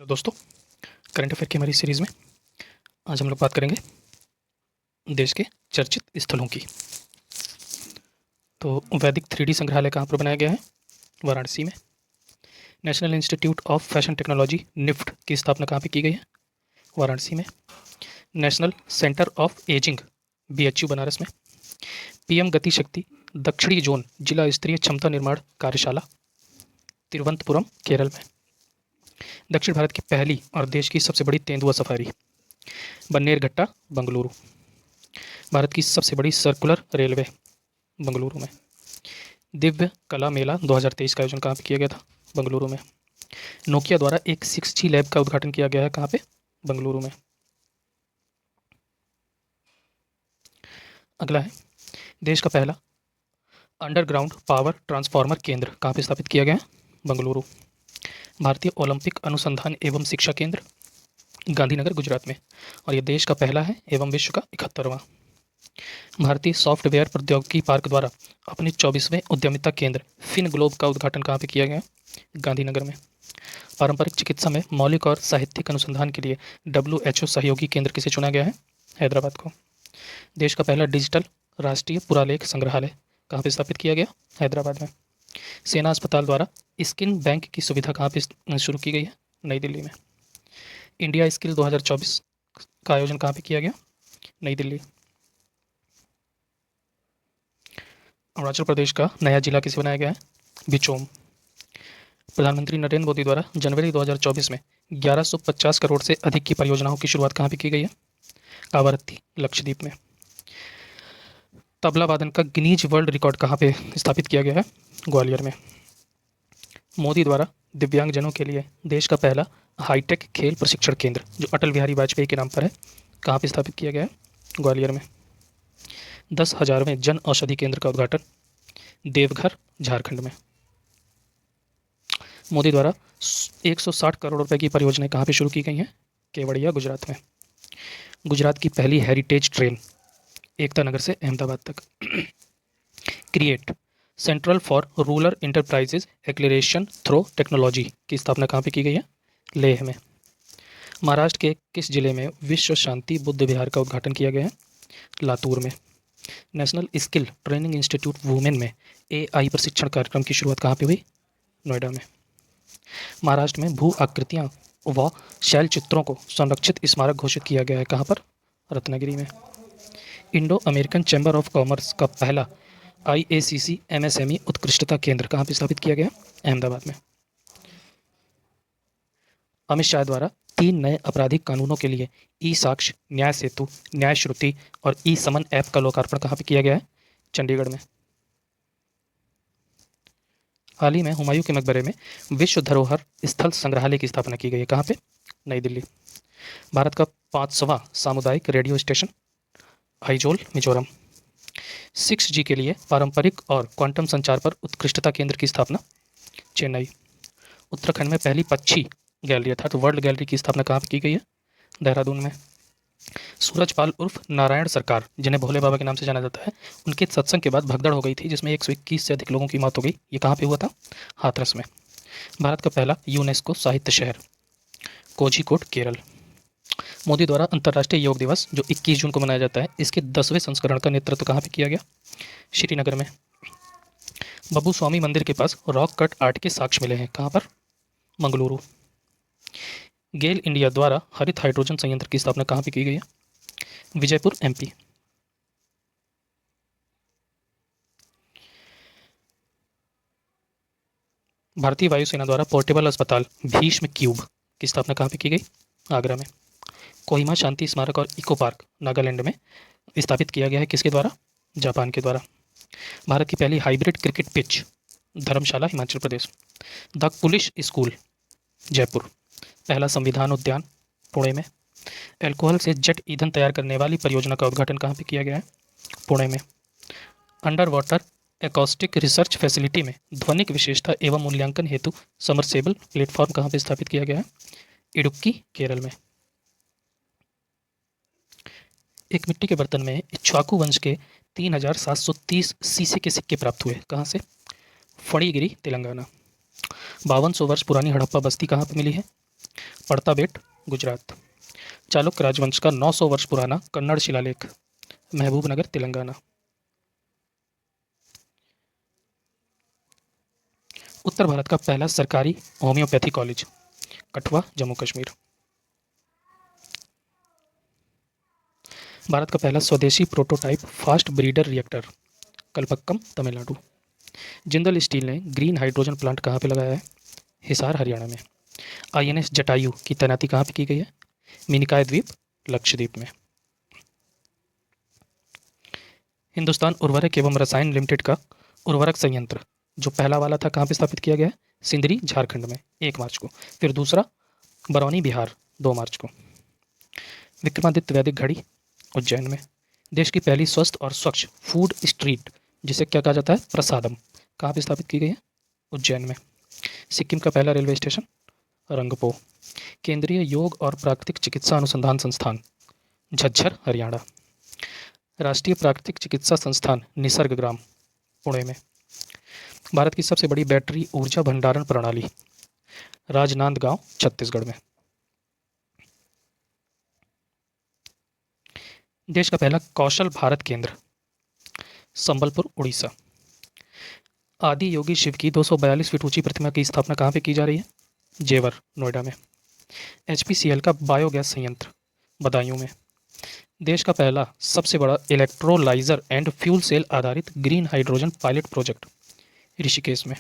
दोस्तों, current affair की हमारी सीरीज़ में आज हम लोग बात करेंगे देश के चर्चित स्थलों की। तो वैदिक 3D संग्रहालय कहाँ पर बनाया गया है? वाराणसी में। National institute of fashion technology NIFT की स्थापना कहाँ पे की गई है? वाराणसी में। National centre of ageing BHU Banaras में। PM गति शक्ति दक्षिणी जोन जिला स्तरीय क्षमता निर्माण कार्यशाला तिरुवनंतपुरम केरल में। दक्षिण भारत की पहली और देश की सबसे बड़ी तेंदुआ सफारी बन्नेरघट्टा बंगलुरु। भारत की सबसे बड़ी सर्कुलर रेलवे बंगलुरु में। दिव्य कला मेला 2023 का आयोजन कहाँ पे किया गया था? बंगलुरु में। नोकिया द्वारा एक 6G लैब का उद्घाटन किया गया है कहाँ पे? बंगलुरु में। अगला है देश का पहला अंडरग्राउंड पावर ट्रांसफार्मर केंद्र कहाँ पे स्थापित किया गया है? बंगलुरु। भारतीय ओलंपिक अनुसंधान एवं शिक्षा केंद्र गांधीनगर गुजरात में, और यह देश का पहला है एवं विश्व का 71वां। भारतीय सॉफ्टवेयर प्रौद्योगिकी पार्क द्वारा अपने 24वें उद्यमिता केंद्र फिन ग्लोब का उद्घाटन कहाँ पे किया गया? गांधीनगर में। पारंपरिक चिकित्सा में मौलिक और साहित्यिक अनुसंधान के लिए WHO सहयोगी केंद्र किसे चुना गया है? हैदराबाद को। देश का पहला डिजिटल राष्ट्रीय पुरालेख संग्रहालय कहाँ पे स्थापित किया गया? हैदराबाद में। सेना अस्पताल द्वारा स्किन बैंक की सुविधा कहाँ पे शुरू की गई है? नई दिल्ली में। इंडिया स्किल 2024 का आयोजन कहाँ पे किया गया? नई दिल्ली। अरुणाचल प्रदेश का नया जिला किसे बनाया गया है? बिचोम। प्रधानमंत्री नरेंद्र मोदी द्वारा जनवरी 2024 में 1150 करोड़ से अधिक की परियोजनाओं की शुरुआत कहाँ पे की गई है? कावारत्ती लक्षद्वीप में। तबला वादन का गिनीज वर्ल्ड रिकॉर्ड कहाँ पे स्थापित किया गया है? ग्वालियर में। मोदी द्वारा दिव्यांगजनों के लिए देश का पहला हाईटेक खेल प्रशिक्षण केंद्र जो अटल बिहारी वाजपेयी के नाम पर है, कहाँ पे स्थापित किया गया है? ग्वालियर में। 10,000वें जन औषधि केंद्र का उद्घाटन देवघर झारखंड में। मोदी द्वारा 160 करोड़ रुपए की परियोजनाएं कहाँ पे शुरू की गई हैं? केवड़िया गुजरात में। गुजरात की पहली हेरिटेज ट्रेन एकता नगर से अहमदाबाद तक। Create central for rural enterprises acceleration through technology की स्थापना कहाँ पे की गई है? लेह में। महाराष्ट्र के किस जिले में विश्व शांति बुद्ध विहार का उद्घाटन किया गया है? लातूर में। National skill training institute women में AI प्रशिक्षण कार्यक्रम की शुरुआत कहाँ पे हुई? नोएडा में। महाराष्ट्र में भू आकृतियाँ व शैल चित्रों को संरक्षित स्मारक घोषित किया गया है कहाँ पर? रत्नागिरी में। Indo American chamber of commerce का पहला IACC MSME उत्कृष्टता केंद्र कहाँ पे स्थापित किया गया? अहमदाबाद में। अमित शाह द्वारा 3 नए आपराधिक कानूनों के लिए ई-साक्ष्य, न्याय सेतु, न्याय श्रुति और ई-समन ऐप का लोकार्पण कहाँ पे किया गया है? चंडीगढ़ में। हाल ही में हुमायूं के मकबरे में विश्व धरोहर स्थल संग्रहालय की स्थापना की गई है कहाँ पे? नई दिल्ली। भारत का 5वां सामुदायिक radio station Aizawl Mizoram. 6G के लिए पारंपरिक और क्वांटम संचार पर उत्कृष्टता केंद्र की स्थापना चेन्नई। उत्तराखंड में पहली पक्षी गैलरी अर्थात वर्ल्ड गैलरी की स्थापना कहाँ पे की गई है? देहरादून में। सूरजपाल उर्फ नारायण सरकार, जिन्हें भोले बाबा के नाम से जाना जाता है, उनके सत्संग के बाद भगदड़ हो गई थी जिसमें 121 से अधिक लोगों की मौत हो गई। ये कहाँ पे हुआ था? हाथरस में। भारत का पहला यूनेस्को साहित्य शहर कोझिकोड केरल। मोदी द्वारा अंतर्राष्ट्रीय योग दिवस जो 21 जून को मनाया जाता है, इसके 10वें संस्करण का नेतृत्व कहाँ पे किया गया? श्रीनगर में। बब्बू स्वामी मंदिर के पास रॉक कट आर्ट के साक्ष्य मिले हैं कहाँ पर? मंगलुरु। गेल इंडिया द्वारा हरित हाइड्रोजन संयंत्र की स्थापना कहाँ पे की गई है? विजयपुर MP। भारतीय वायुसेना द्वारा पोर्टेबल अस्पताल भीष्म क्यूब की स्थापना कहाँ पे की गई? आगरा में। कोहिमा शांति स्मारक और इको पार्क नागालैंड में स्थापित किया गया है किसके द्वारा? जापान के द्वारा। भारत की पहली hybrid cricket pitch Dharamshala Himachal Pradesh. The police school Jaipur. पहला संविधान उद्यान पुणे में। अल्कोहल से जेट ईंधन तैयार करने वाली परियोजना का उद्घाटन कहाँ पे किया गया है? पुणे में। Under water acoustic research facility में ध्वनिक विशेषता एवं मूल्यांकन हेतु समरसेबल प्लेटफॉर्म कहाँ पे स्थापित किया गया है? इडुक्की केरल में। एक मिट्टी के बर्तन में इक्ष्वाकु वंश के 3730 सीसे के सिक्के प्राप्त हुए कहाँ से? फणिगिरी तेलंगाना। 5200 वर्ष पुरानी हड़प्पा बस्ती कहाँ पर मिली है? पड़ता बेट गुजरात। चालुक्य राजवंश का 900 वर्ष पुराना कन्नड़ शिलालेख, महबूबनगर तेलंगाना। उत्तर भारत का पहला सरकारी होम्योपैथी कॉलेज, कठुआ जम्मू कश्मीर। भारत का पहला स्वदेशी prototype fast breeder reactor, Kalpakkam Tamil Nadu. Jindal steel ने ग्रीन हाइड्रोजन प्लांट कहाँ पे लगाया है? हिसार हरियाणा में। आईएनएस जटायु की तैनाती कहाँ पे की गई है? मिनिकॉय द्वीप, लक्षद्वीप में। हिंदुस्तान उर्वरक एवं रसायन लिमिटेड का उर्वरक संयंत्र जो पहला वाला था कहाँ पे स्थापित किया गया है? सिंदरी झारखंड में 1 मार्च को। फिर दूसरा बरौनी बिहार 2 मार्च को। विक्रमादित्य वैदिक घड़ी उज्जैन में। देश की पहली स्वस्थ और स्वच्छ फूड स्ट्रीट जिसे क्या कहा जाता है? प्रसादम, कहाँ पे स्थापित की गई है? उज्जैन में। सिक्किम का पहला रेलवे स्टेशन रंगपो। केंद्रीय योग और प्राकृतिक चिकित्सा अनुसंधान संस्थान झज्जर हरियाणा। राष्ट्रीय प्राकृतिक चिकित्सा संस्थान निसर्ग ग्राम पुणे में। भारत की सबसे बड़ी बैटरी ऊर्जा भंडारण प्रणाली राजनांदगांव छत्तीसगढ़ में। देश का पहला कौशल भारत केंद्र संबलपुर उड़ीसा। आदि योगी शिव की 242 फीट ऊंची प्रतिमा की स्थापना कहाँ पे की जा रही है? जेवर नोएडा में। एचपीसीएल का बायोगैस संयंत्र बदायूं में। देश का पहला सबसे बड़ा इलेक्ट्रोलाइजर एंड फ्यूल सेल आधारित green hydrogen pilot project Rishikesh में।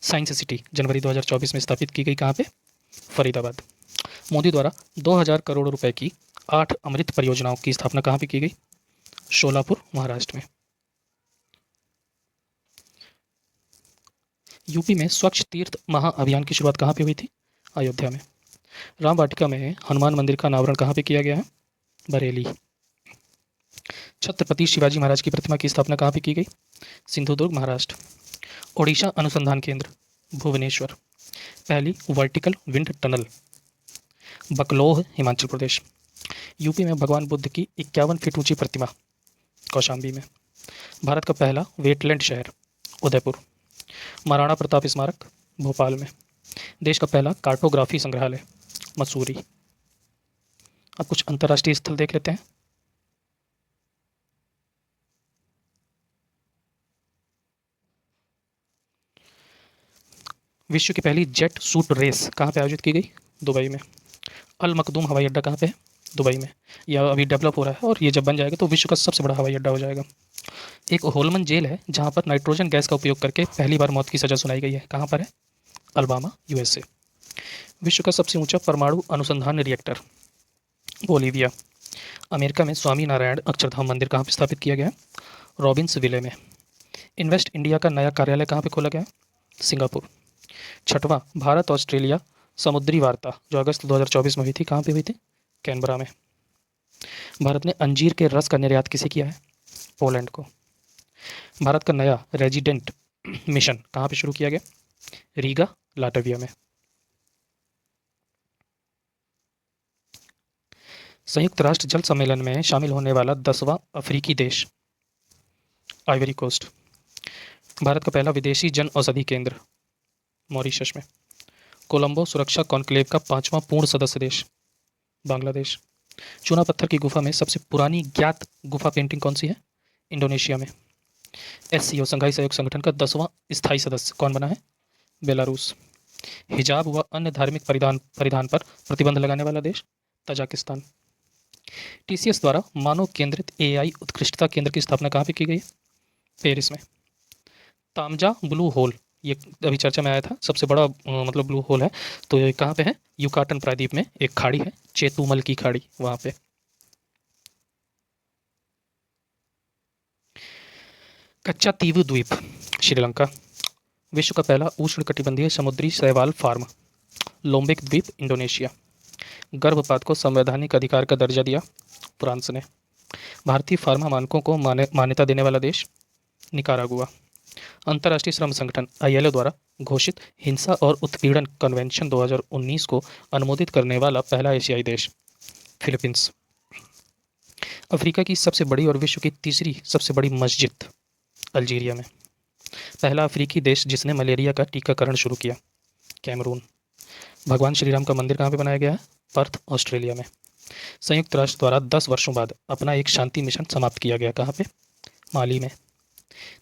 साइंस सिटी जनवरी 2024 में स्थापित की गई कहाँ पे? फरीदाबाद। मोदी द्वारा 2000 करोड़ रुपए की 8 अमृत परियोजनाओं की स्थापना कहाँ पे की गई? शोलापुर महाराष्ट्र में। यूपी में स्वच्छ तीर्थ महाअभियान की शुरुआत कहाँ पे हुई थी? अयोध्या में। राम वाटिका में हनुमान मंदिर का अनावरण कहाँ पे किया गया है? बरेली। छत्रपति शिवाजी महाराज की प्रतिमा की स्थापना कहाँ पे की गई? सिंधुदुर्ग महाराष्ट्र। ओडिशा अनुसंधान केंद्र भुवनेश्वर। पहली vertical wind tunnel Bakloh Himachal Pradesh. UP में भगवान बुद्ध की 51 फीट ऊंची प्रतिमा कौशाम्बी में। भारत का पहला वेटलैंड शहर उदयपुर। महाराणा प्रताप स्मारक भोपाल में। देश का पहला कार्टोग्राफी संग्रहालय मसूरी। अब कुछ अंतर्राष्ट्रीय स्थल देख लेते हैं। विश्व की पहली जेट सूट रेस कहाँ पे आयोजित की गई? दुबई में। अल मखदूम हवाई अड्डा कहाँ पे है? दुबई में। यह अभी डेवलप हो रहा है और ये जब बन जाएगा तो विश्व का सबसे बड़ा हवाई अड्डा हो जाएगा। एक होलमन जेल है जहाँ पर नाइट्रोजन गैस का उपयोग करके पहली बार मौत की सज़ा सुनाई गई है। कहाँ पर है? Alabama USA. विश्व का सबसे ऊंचा परमाणु अनुसंधान रिएक्टर बोलीविया। अमेरिका में स्वामी नारायण अक्षरधाम मंदिर कहाँ पर स्थापित किया गया है? रॉबिन्सविले में। इन्वेस्ट इंडिया का नया कार्यालय कहाँ पे खोला गया है? सिंगापुर। छठवां भारत ऑस्ट्रेलिया समुद्री वार्ता जो अगस्त 2024 में हुई थी कहाँ पे हुई थी? कैनबरा में। भारत ने अंजीर के रस का निर्यात किसे किया है? पोलैंड को। भारत का नया रेजिडेंट मिशन कहाँ पे शुरू किया गया? रीगा लाटविया में। संयुक्त राष्ट्र जल सम्मेलन में शामिल होने वाला 10वां अफ्रीकी देश आइवरी कोस्ट। भारत का पहला विदेशी जन औषधि केंद्र मॉरिशस में। कोलंबो सुरक्षा कॉन्क्लेव का 5वां पूर्ण सदस्य देश बांग्लादेश। चूना पत्थर की गुफा में सबसे पुरानी ज्ञात गुफा पेंटिंग कौन सी है? इंडोनेशिया में। एससीओ संघाई सहयोग संगठन का 10वां स्थायी सदस्य कौन बना है? बेलारूस। हिजाब व अन्य धार्मिक परिधान पर प्रतिबंध लगाने वाला देश तजाकिस्तान। टीसीएस द्वारा मानव केंद्रित एआई उत्कृष्टता केंद्र की स्थापना कहाँ पे की गई? पेरिस में। तामजा ब्लू होल ये अभी चर्चा में आया था, सबसे बड़ा मतलब ब्लू होल है। तो ये कहाँ पे है? युकाटन प्रायद्वीप में एक खाड़ी है, चेतुमल की खाड़ी, वहाँ पे। कच्चा तीव द्वीप श्रीलंका। विश्व का पहला उष्णकटिबंधीय समुद्री शैवाल फार्म लोम्बिक द्वीप इंडोनेशिया। गर्भपात को संवैधानिक अधिकार का दर्जा दिया फ्रांस ने। भारतीय फार्मा मानकों को मान्यता देने वाला देश निकारागुआ। अंतर्राष्ट्रीय श्रम संगठन आईएलओ द्वारा घोषित हिंसा और उत्पीड़न कन्वेंशन 2019 को अनुमोदित करने वाला पहला एशियाई देश फिलीपींस। अफ्रीका की सबसे बड़ी और विश्व की तीसरी सबसे बड़ी मस्जिद अल्जीरिया में। पहला अफ्रीकी देश जिसने मलेरिया का टीकाकरण शुरू किया कैमरून। भगवान श्री राम का मंदिर कहाँ पे बनाया गया है? पर्थ, ऑस्ट्रेलिया में। संयुक्त राष्ट्र द्वारा 10 वर्षों बाद अपना एक शांति मिशन समाप्त किया गया, कहाँ पे? माली में।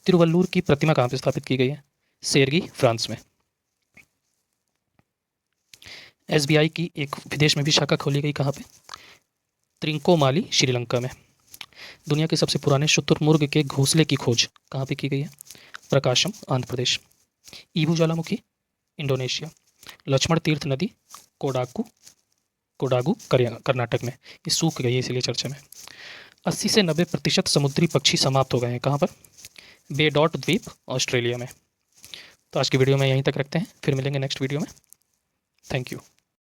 तिरुवल्लुर की प्रतिमा कहाँ पे स्थापित की गई है? सेरगी, फ्रांस में। एसबीआई की एक विदेश में भी शाखा खोली गई, कहाँ पे? त्रिंकोमाली, श्रीलंका में। दुनिया के सबसे पुराने शुतुरमुर्ग के घोंसले की खोज कहाँ पे की गई है? प्रकाशम, आंध्र प्रदेश। ईबू ज्वालामुखी, इंडोनेशिया। लक्ष्मण तीर्थ नदी, कोडागू कोडागू कर्नाटक में। ये सूख गई है इसलिए चर्चा में। 80 से 90% समुद्री पक्षी समाप्त हो गए हैं, कहाँ पर? बे डॉट द्वीप, ऑस्ट्रेलिया में। तो आज की वीडियो में यहीं तक रखते हैं, फिर मिलेंगे नेक्स्ट वीडियो में। Thank you.